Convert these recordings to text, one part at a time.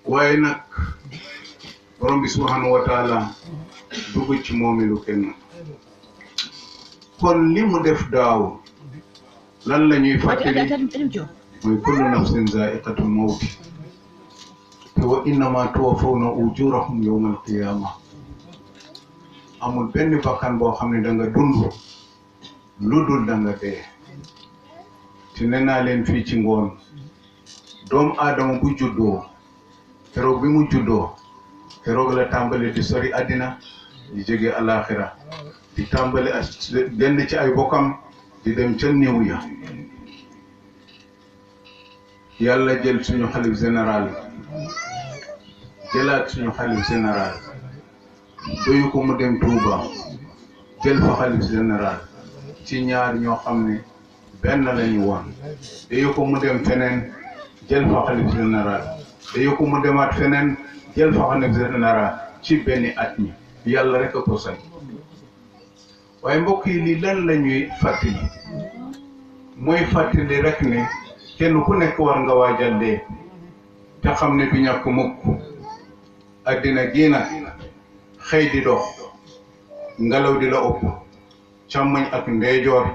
waaye nag borom bi subhanahu wa taala dugg ci moomilu kenn kon li mu def daaw lan la ñuy fàttali mooy kullu nafsin zaa'iqatul mawti te wa innama tuwaffawna ujurahum yawmal qiyaama amul benn bakkan boo xam ne da nga dund lu dul da nga dee te nee naa leen fii ci ngoon doomu aadama bu juddoo keroog bi mu juddoo keroog la tàmbali di sori àddina di jóge alaxira di tàmbali benn ci ay bokkam di dem ca néew ya yàlla jël suñu xalif général jëlaat suñu xalif général doyu ko mu dem Touba jël fa xalif général ci ñaar ñoo xam ne benn lañu woon doyu ko mu dem feneen jël fa xalif général doyu ko mu demaat feneen jël fa xalif général ci benn at mi yàlla rek a ko sañ waaye mbokk yi lii lan la ñuy fàttali mooy fàttali rek ne kenn ku nekk war nga waajal dee te xam ne du ñàkk mukk addina gii nag xëy di dox ngelaw di la ëpp càmmoñ ak ndeyjoor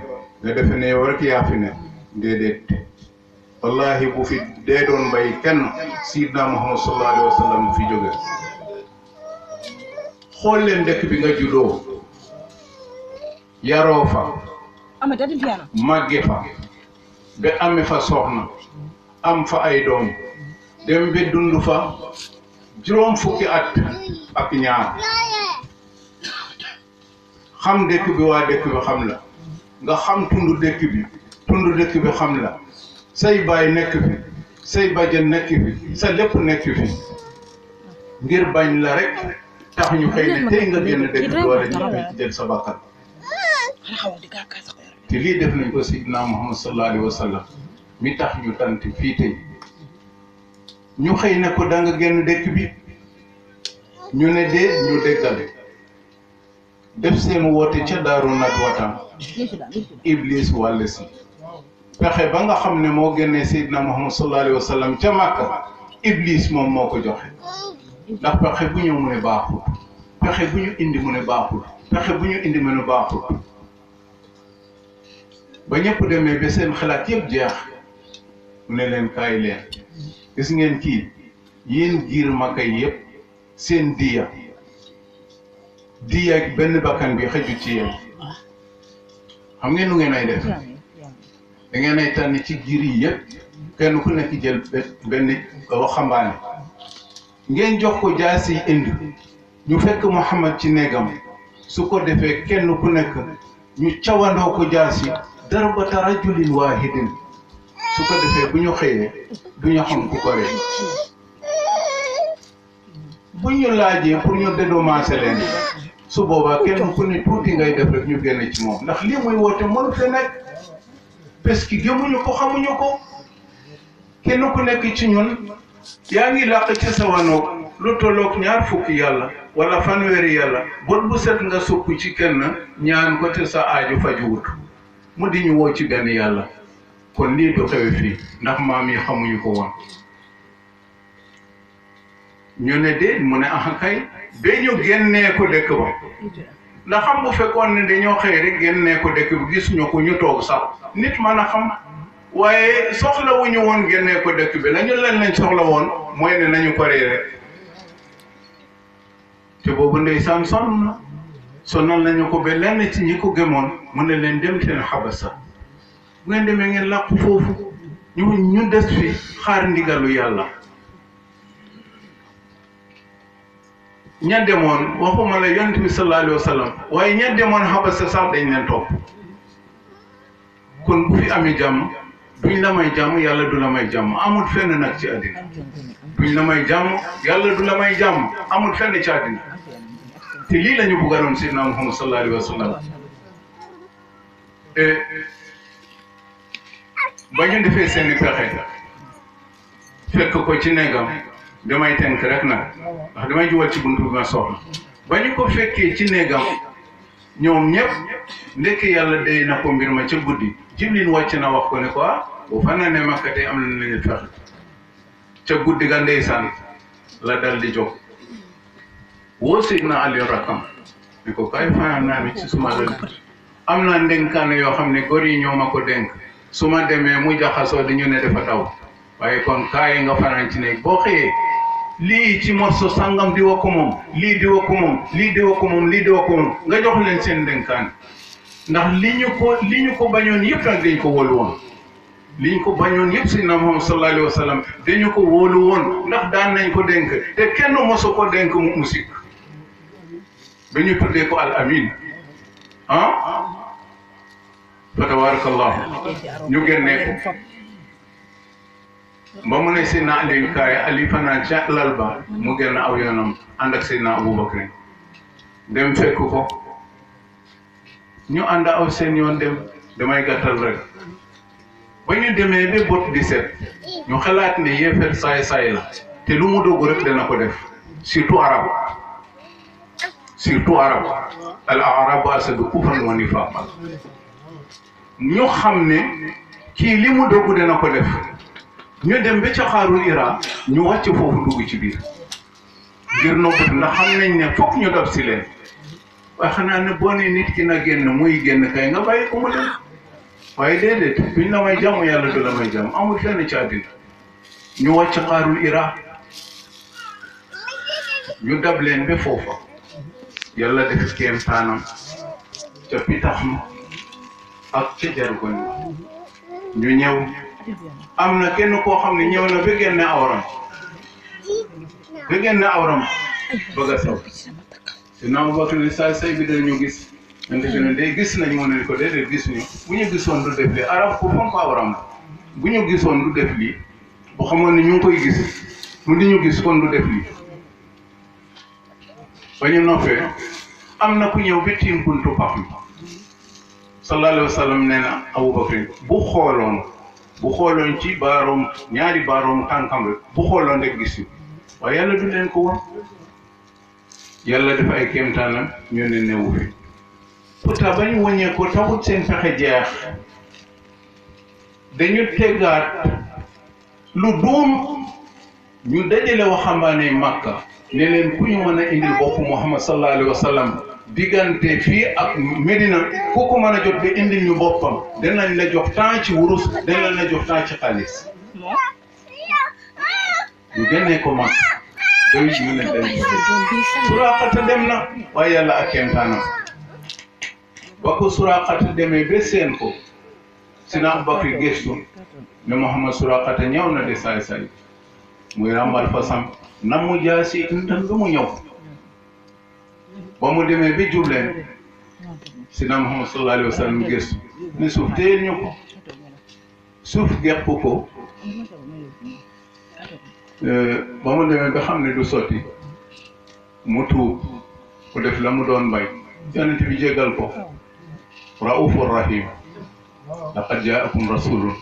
nga defe ne yow rek yaa fi ne déedéet wallahi bu fi dee doon bay kenn Sayyidina Muhammad sallallahu alayhi wa sallam fi jóge xool leen dëkk bi nga juddoo yaroo fa màgge fa ba ame fa soxna am fa ay doom dem ba dund fa juróom fukki at ak ñaar xam dëkk bi waa dëkk bi xam la nga xam tund dëkk bi xam la say baay nekk fi say bàjjen nekk fi sa lépp nekk fi ngir bañ la rek tax ñu xëy ne tey nga génn dëkk bi wala ñu jël sa bakkan te lii def nañ ko Sayyidina Muhammad sallallahu alayhi wa sallam mi tax ñu tant fii tey ñu xëy ne ko da nga génn dëkk bi ñu ne dee ñu déggal def seen woote ca Daaru Nadwatan Iblis wàll si pexe ba nga xam ne moo génnee Sayyidina Muhammad sallallahu alayhi wa sallam ca Makka Iblis moom moo ko joxe ndax pexe bu ñëw mu ne baaxul pexe bu ñu indi mu ne baaxul pexe bu ñu indi mu ne baaxul ba ñëpp demee ba seen xalaat yëpp jeex mu ne leen kaay leen gis ngeen kii yéen giir Makka yëpp seen diya ak benn bakkan bi xëju ci yéen xam ngeen nu ngeen ay def da ngeen ay tànn ci giir yi yëpp kenn ku nekk jël benn waxambaane ngeen jox ko jaasi indi ñu fekk Muhammad ci néegam su ko defee kenn ku nekk ñu cawandoo ko jaasi darbata rajulin waahidin su ko defee bu ñu xëyee du ñu xam ku ko rey bu ñu laajee pour ñu dédommager leen su boobaa kenn ku ne tuuti ngay def rek ñu génne ci moom ndax lii muy woote mënu fe nekk parce que gëmuñu ko xamuñu ko kenn ku nekk ci ñun yaa ngi làq ci sa wanoog lu tolloog ñaar fukki yàlla wala fanweeri yàlla bët bu set nga sukk ci kenn ñaan ko te sa aaju fajuwut mu di ñu woo ci benn yàlla kon lii du xewe fii ndax maam yi xamuñu ko woon ñu ne de mu ne ah kay ba ñu génnee ko dëkk ba ndax xam bu fekkoon ne dañoo xëy rek génnee ko dëkk bi gisuñu ko ñu toog sax nit mën a xam waaye soxla wu ñu woon génnee ko dëkk bi lañu leen lañ soxla woon mooy ne nañu ko rey rek te boobu ndeysaan sonal nañu ko ba lenn ci ñi ko gëmoon mu ne leen dem seen xabasa bu ngeen demee ngeen làqu foofu ñu des fi xaar ndigalu yàlla ña demoon waxuma la yonent bi sallallahu alayhi wa sallam waaye ña demoon xabasa sax dañ leen topp kon bu fi amee jàmm duñ la may jàmm yàlla du la may jàmm amul fenn nag ci àddina duñ la may jàmm yàlla du la may jàmm amul fenn ci àddina te lii la ñu bëggaloon Sayyidina Muhammad sallallahu alayhi wa sallam ba ñu defee seeni pexe fekk ko ci néegam damay tënk rek nag ndax damay juwal ci buntu bi ma soxla ba ñu ko fekkee ci néegam ñoom ñëpp ndekk yàlla day na ko mbir ma ca guddi Jibril wàcc na wax ko ne ko bu fanaanee Makka tey am na leen fexe ca guddi ga ndeysaan la dal di jóg woo Seydina Ali rakam ni ko kay fanaan naa mi ci suma lal am naa ndénkaane yoo xam ne góor yi ñoo ma ko dénk su ma demee mu jaxasoo di ñu ne dafa daw waaye kon kaay nga fanaan ci néeg boo xëyee lii ci morso sangam di wa ko moom lii di wa ko moom lii di wa ko moom lii di wa ko moom nga jox leen seen ndénkaan ndax li ñu ko bañoon yëpp nag dañ ko wóolu woon li ñu ko bañoon yëpp Seydina Muhammad sallallahu alayhi wa sallam dañu ko wóolu woon ndax daan nañ ko dénk te kenn mosu ko dénk mu musik ba ñu tuddee ko al amin fa tabarakallahu ñu génnee ko ba mu ne Seydina Aliou kaay Ali fanaan ca lal ba mu génn aw yoonam ànd ak Seydina Aboubacar dem fekk ko ñu ànd aw seen yoon dem damay gàttal rek ba ñu demee ba bot di set ñu xalaat ne yéefar saay-saay la te lu mu dogg rek dana ko def surtout arab al arabu asadu kufran wa nifaqan ñu xam ne kii li mu dogg dana ko def ñu dem ba ca xaarul Ira ñu wàcc foofu dugg ci biir ngir nopput ndax xam nañ ne fokk ñu dab si leen waaye xanaa ne boo ne nit ki na génn muy génn kay nga bàyyi ko mu dem waaye déedéet duñ la may jàmm yàlla du la may jàmm amul fenn ci àddina ñu wàcc xaarul Ira ñu dab leen ba foofa yàlla def kéem taanam ca pitax ma ak ca jargoñ ñu ñëw am na kenn koo xam ne ñëw na ba génne awram bëgg a saw Seydina Aboubacar ne say bi dañu gis ante que ne day gis nañ mu ne ko déedéet gis ñu bu ñu gisoon du def lii arab ku fonk awram la bu ñu gisoon du def lii bu xamoon ne ñu ngi koy gis mu di ñu gis kon du def lii ba ñu noppee am na ku ñëw ba tiim buntu pax mi sallallahu alayhi wa sallam nee na Aboubacar bu xooloon ci baaroom ñaari baaroom tànkam rek bu xooloon rek gis yu waaye yàlla du leen ko woon yàlla def ay kéemtaanam ñu ne newu fi pourtant ba ñu wàññee ko taxut seen fexe jeex dañu teggaat lu duum ñu dajale waxambaane Makka ne leen ku ñu mën a indil bopp Muhammad sallallahu alayhi wa sallam diggante fii ak Medina ku ko mën a jot ba indil ñu boppam danañ la jox temps ci wurus danañ la jox temps ci xaalis ñu génnee ko mag doy ñu ne dem Suraaxata dem na waaye yàlla ak kéemtaanam ba ko Suraaxata demee ba seen ko Seydina Abubakar gëstu ne Muhammad Suraaxata ñëw na de saay muy ràmbal fasam na mu jaasi intan ba mu ñëw ba mu demee ba jubleen Seydina Muhammad sallallahu alayhi wa sallam gëstu ne suuf téyel ñu ko suuf gepp ko ba mu demee ba xam ne du sotti mu tuub ku def la mu doon bay yonent bi jégal ko raufur rahim laqad jaakum rasulun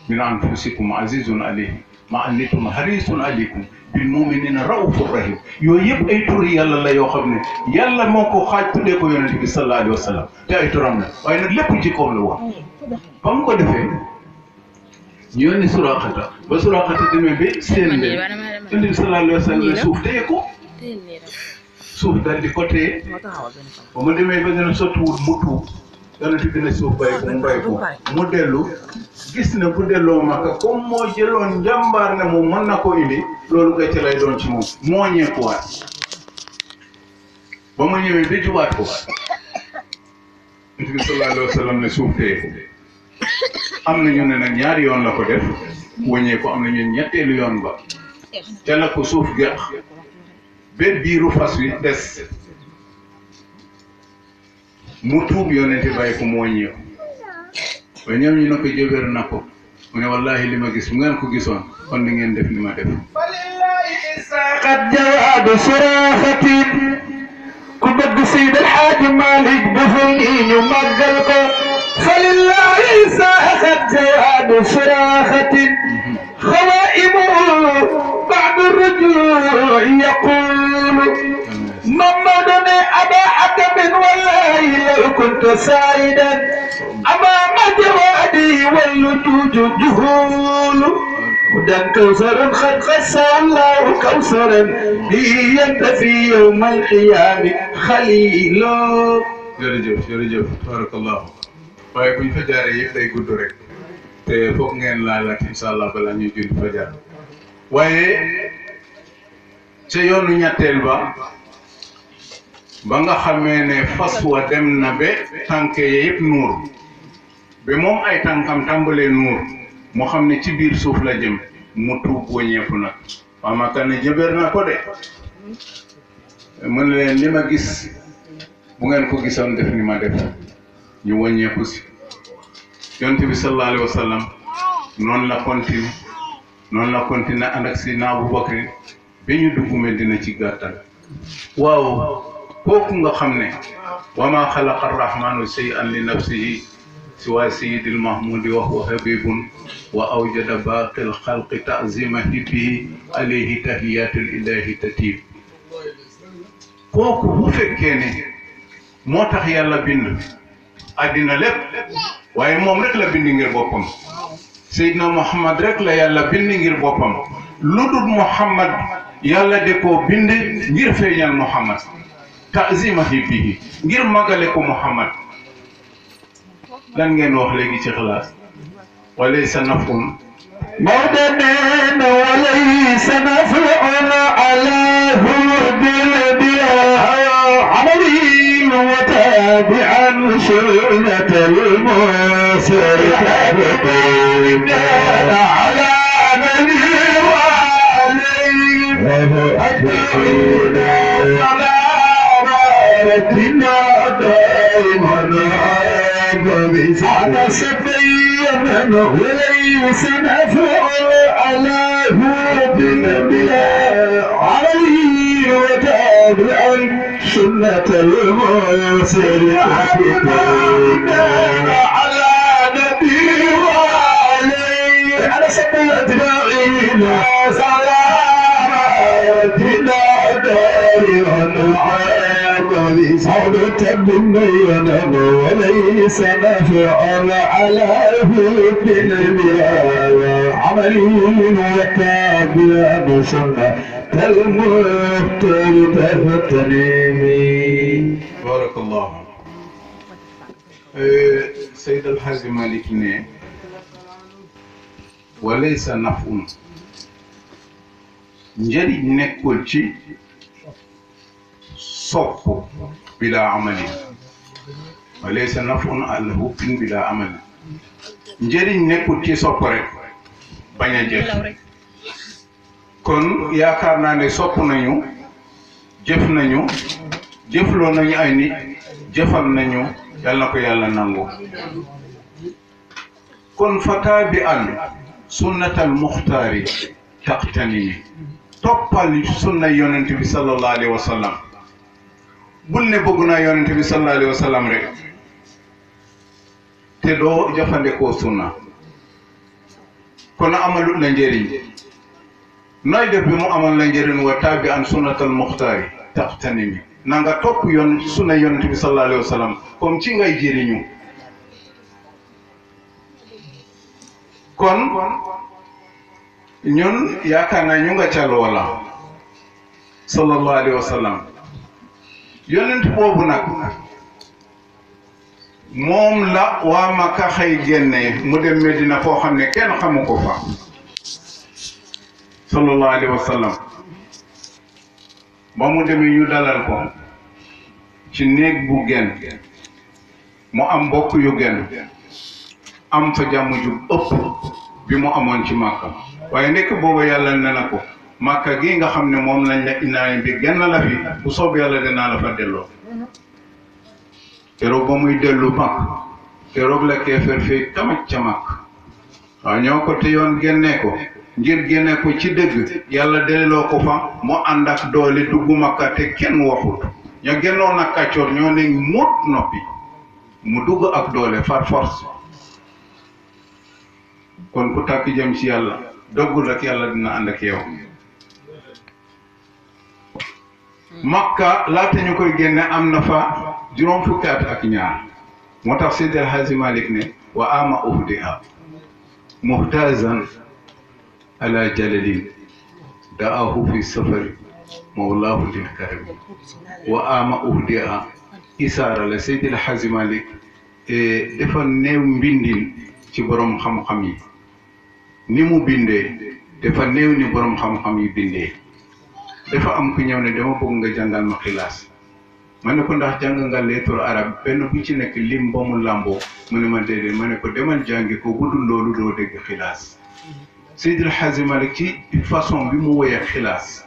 min anfusikum azizun alayhi ma annitum harisun alaykum bil muminina raufur rahim yooyu yëpp ay turi yàlla la yoo xam ne yàlla moo ko xaaj tuddee ko yonent bi sallallahu alayhi wa sallam te ay turam la waaye nag lépp jikkoom la wax ba mu ko defee ñu yónni Suraaxata ba Suraaxata demee ba seen leen yonent bi sallallahu alayhi wa sallam suuf téye ko suuf daal di ko téye ba mu demee ba gën a sottiwul mu tuub yonent bi ne suuf bay ko mu bay ko mu dellu gis na bu delloo Makka comme moo jëloon njàmbaar ne moom mën na ko indi loolu gàcce lay doon ci moom moo ñeekuwaat ba mu ñëwee ba jubaat ko yonent bi sallallahu alayhi wa sallam ne suuf téye ko am na ñu ne nag ñaari yoon la ko def wëññee ko am na ñu ñetteelu yoon ba ca la ko suuf geq ba biiru fas wi des mu tuub yonente bàyyi ko mu wëññee ko ba ñoom ñu ne ko jëbër na ko mu ne wallahi li ma gis bu ngeen ko gisoon kon di ngeen def li ma def walillahi saqat jawaadu suraaxatin ku bëgg Seydi El Hadji Malick defal nii ñu màggal ko فلله ساخت جواد صراخة خوائمه بعد الرجوع يقول محمد أبا حكم والله لو كنت سائدا أمام جوادي واللجوج جهول هدى كوثر قد خص الله كوثرا به ينتفي يوم القيامة خليل. jërëjëf tabarakallah waaye buñ fa jaaree yëpp day gudd rek te foog ngeen laalaat incha allah balaa ñuy julli fajar waaye ca yoonu ñetteel ba nga xamee ne fas wa dem na ba tànk yëpp nuur ba moom ay tànkam tàmbalee nuur moo xam ne ci biir suuf la jëm mu tuub wëññeeku nag waa Makka ne jëbër na ko de mën leen li ma gis bu ngeen ko gisoon def ni ma def ñu wëññeeku si yonent bi sallallahu alayhi wa sallam noonu la continué ànd ak Seydina Abubakar ba ñu dugg Medina ci gàttal waaw kooku nga xam ne wa ma xalaqa arrahmanu shay'an li nafsihi siwa sayyidil mahmudi wa huwa habibun wa awjada baaqil xalqi ta'zima hibbihi alayhi tahiyatul ilahi tatib kooku bu fekkee ne moo tax yàlla bind àddina lépp waaye moom rek la bind ngir boppam Seydina Muhammad rek la yàlla bind ngir boppam lu dul Muhammad yàlla de koo bind ngir feeñal Muhammad ta'zima hibbihi ngir magale ko Muhammad lan ngeen wax léegi ci xalaas walaysa nafun مودنا وليس نفعنا على هود البياء عملي وتابعا سنة المرسل تابقينا على نبي وعليه أجمعين على رأيتنا دائما على سبينا وليس نفع على هود الأنبياء عليه وتابعا سنة المرسل على نبي وعليه على سبينا سلامتنا دائما صعدت بالنينا وليس نفعا على هود الأنبياء عملي وتابعا سنة المختار تغتنمي. بارك الله. سيد الحاج مالك ne وليس نفع njëriñ nekkul ci sopp bila amali walaysa nafun ala hubbin bila amali njëriñ nekkul ci sopp rek bañ a jëf kon yaakaar naa ne sopp nañu jëf nañu jëfloo nañu ay nit jëfal nañu yal na ko yàlla nangu kon fata bi an sunnatal muxtaari taqtanimi toppal sunna yonent bi sallallahu alayhi wa sallam bul ne bëgg naa yonent bi sallallahu alayhi wa sallam rek te doo jëfandikoo sunna kon amalut la njëriñ nooy def bi mu amal la njëriñ wa taabi an sunnatal muxtaari taqtanimi na nga topp yoon sunna yonent bi sallallahu alayhi wa sallam comme ci ngay jëriñu kon ñun yaakaar naa ñu nga ca loola sallallahu alayhi wa sallam yonent boobu nag moom la waa Makka xëy génnee mu dem Medina foo xam ne kenn xamu ko fa sallallahu alayhi wa sallam ba mu demee ñu dalal ko ci néeg bu gën mu am mbokk yu gën am fa jàmm ju ëpp bi mu amoon ci Makka waaye nekk boobu yàlla ne na ko Makka gi nga xam ne moom lañ la inaay bi genn la fi bu soob yàlla dinaa la fa delloo keroog ba muy dellu Makka keroog la keefeer fee tamit ca Makka waaw ñoo ko te yoon génnee ko ngir génne ko ci dëgg yàlla delloo ko fa mu ànd ak doole dugg Makka te kenn waxut ña génnoon ak kàccoor ñoo ne mut noppi mu dugg ak doole far force kon ku tàkk jëm ci yàlla doggul rek yàlla dina ànd ak yow Makka laata ñu koy génne am na fa juróom fukki at ak ñaar moo tax Seydi El Hadji Malick ne wa ama uhdiha muhtazan ala jalalin da'ahu fi safari mawlaahu lil karami wa ama uhdia isaara la Seydil Hadji Malick dafa néew mbindin ci borom xam-xam yi ni mu bindee dafa néew ni borom xam-xam yi bindee dafa am ku ñëw ne dama bëgg nga jàngal ma xilaas ma ne ko ndax jàng nga lettre arabe benn bu ci nekk lim ba mu làmboo mu ne ma déedéet ma ne ko demal jàngi ko budul loolu doo dégg xilaas Seydil Hadji Malick ci façon bi mu woyee xilaas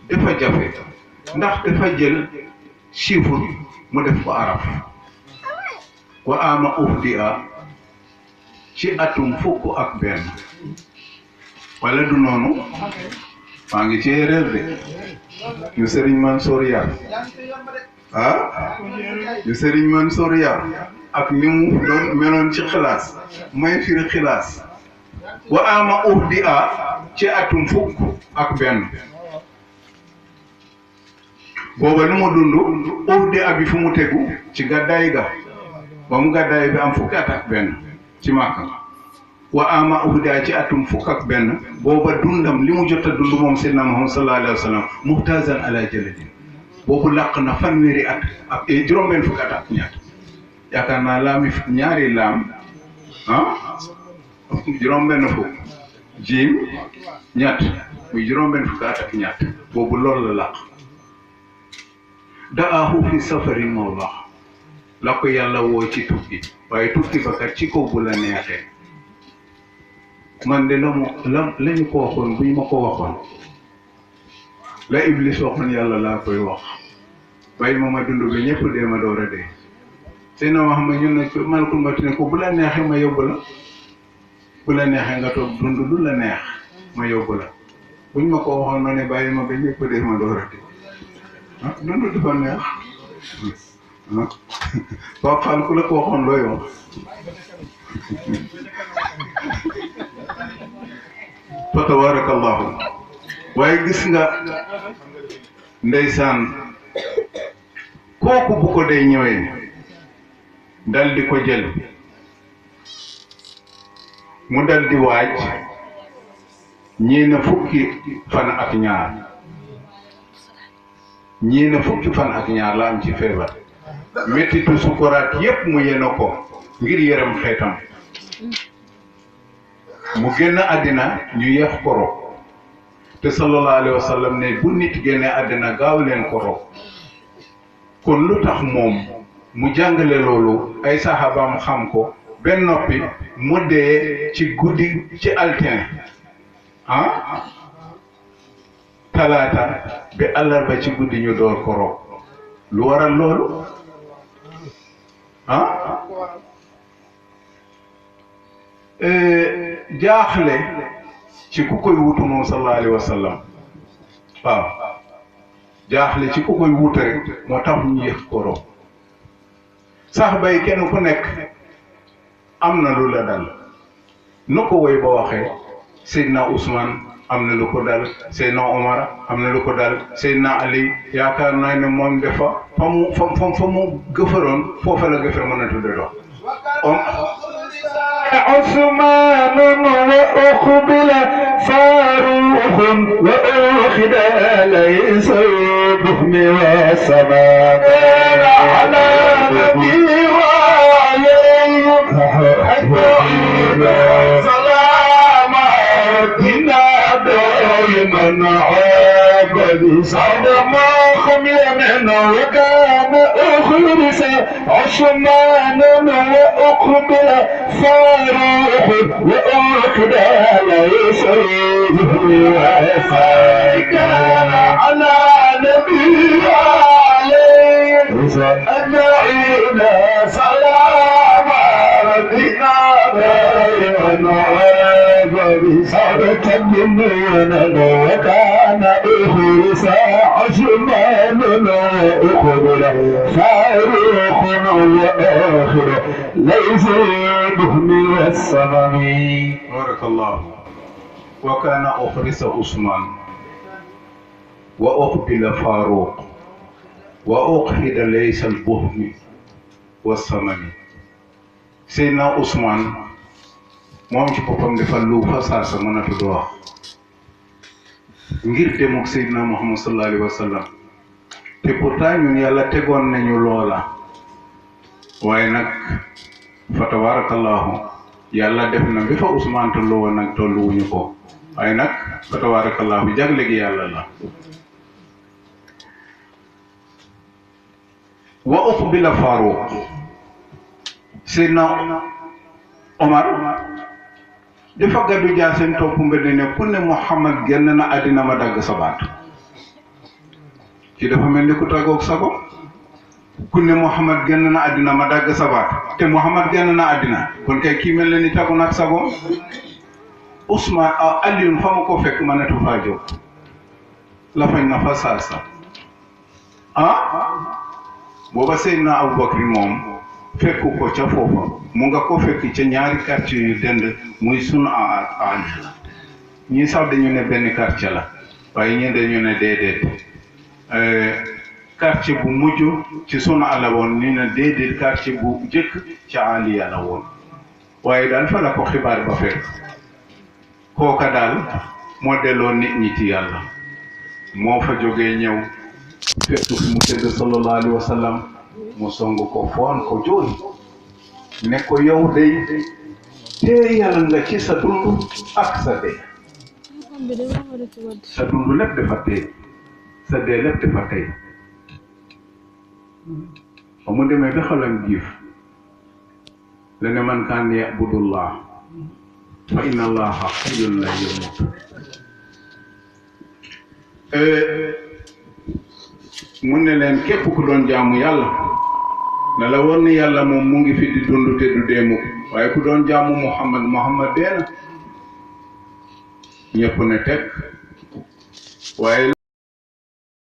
dafa jafe ndax dafa jël chiffre mu def ko araf wa ama uhdia ci atum fukk ak benn wala du noonu maa ngi ci erreur de ñu Serigne Mansour yar ñu Serigne Mansour yar ak ni mu doon meloon ci xilaas may firi xilaas wa ama uhdia ci atum fukk ak benn booba lu mu dund uhdia bi fu mu tegu ci gàddaay ga ba mu gàddaay bi am fukki at ak benn ci Màkka wa ama uhdia ci atum fukk ak benn booba dundam li mu jot a dund moom Seydina Muhammad sallallahu alayhi wa sallam muhtazan ala jaladin boobu làq na fanweeri at ak juróom-benn fukki at ak ñett yaakaar naa laami ñaari laam juróom-benn fukk jiim ñett muy juróom-benn fukki at ak ñett boobu loolu la làq da'ahu fi safari mawlaahu la ko yàlla woo ci tukki waaye tukki ba kat ci kaw bu la neexee man de lañu ko waxoon bu ñu ma ko waxoon la Iblis waxoon yàlla laa koy wax bàyyi ma dund bi ñëpp dee ma door a dee seen wax ma ñun ne malakul mawti ne ko bu la neexee ma yóbbu la bu la neexee nga toog dund lu la neex ma yóbbu la buñ ma ko waxoon ma ne bàyyi ma ba ñëpp dee ma door a dee dund dafa neex waaw xaal ku la ko waxoon looy wax fa tabarakallahu waaye gis nga ndeysaan kooku bu ko day ñëwee dal di ko jël mu dal di waaj ñii na fukki fan ak ñaar la am ci feebar mettitu sukuraat yépp mu yeno ko ngir yërëm xeetam mu génn àddina ñu yeex ko rob te sallallahu alayhi wa sallam ne bu nit génne àddina gaaw leen ko rob kon lu tax moom mu jàngale loolu ay saxaabaam xam ko benn noppi mu dee ci guddi ci altine talaata bi àllarba ci guddi ñu door ko rob lu waral loolu jaaxle ci ku koy wutu moom sallallahu alayhi wa sallam waaw jaaxle ci ku koy wutu rek moo tax ñu yëg ko rob sax bay kenn ku nekk am na lu la dal nu ko woy ba waxee Seydina Ousmane am na lu ko dal Seydina Omar am na lu ko dal Seydina Ali yaakaar naa ne moom dafa fa mu gëfaroon foofa la gëfar mën a tudde dox عثمان وأقبل فاروق وأخذ ليس البهم والسماء على نبي وعليه سلام ربنا دائما عابد صدم خمينا وكان أخرس عثمان وأقبل فاروق وأخذ ليس البهم على نبي عليه أجمعين سلام ربنا دائما عابد صدق مننا وكان أخرس عثمان وأقبل فاروق وآخر ليس البهم والسمم بارك الله وكان أخرس عثمان وأقبل فاروق وأخذ ليس البهم والسمم Seydina Ousmane moom ci boppam dafa lu fa saasa mënatu du wax ngir demuk Seydina Muhammad sallallahu alayhi wa sallam te pourtant ñun yàlla tegoon nañu loola waaye nag fa tabarakallahu yàlla def na bi fa Ousmane tolloo woon nag tolluwuñu ko waaye nag fa tabarakallahu jagle gi yàlla la wa uqbila Faruq Seydina Omar dafa gàddu jaaseen topp mbedd ne ku ne Muhammad génn na àddina ma dagg sa baat ci dafa mel ni ku tàggoog sago ku ne Muhammad génn na àddina ma dagg sa baat te Muhammad génn na àddina kon kay kii mel na ni tàggu nag sago Ousmane Alioune fa ma ko fekk ma netu faa jóg la fañ na fa saasa booba Seydina Aboubacar moom fekk ko ca foofa mu nga ko fekk ca ñaari quartier yu dend muy sunu aan ñii sax dañu ne benn quartier la waaye ñii dañu ne déedéet quartier bu mujj ci sunu ala woon ni ne déedéet quartier bu jëkk ca Aliya la woon waaye daal fa la ko xibaar ba fekk kooka daal moo delloo nit ñi ci yàlla moo fa jógee ñëw fekk fi mu tëdd sallallahu alayhi wa sallam mu song ko foon ko jooy ne ko yow day teeyal nga ci sa dund ak sa dee sa dund lépp dafa tey sa dee lépp dafa tey ba mu demee ba xolam giif la ne man kaan yabudullah fa inna allaha hayyun la yamut mu ne leen képp ku doon jaamu yàlla na la woon ni yàlla moom mu ngi fi di dund te du dee mukk waaye ku doon jaamu Muhammad dee na ñëpp ne teg waaye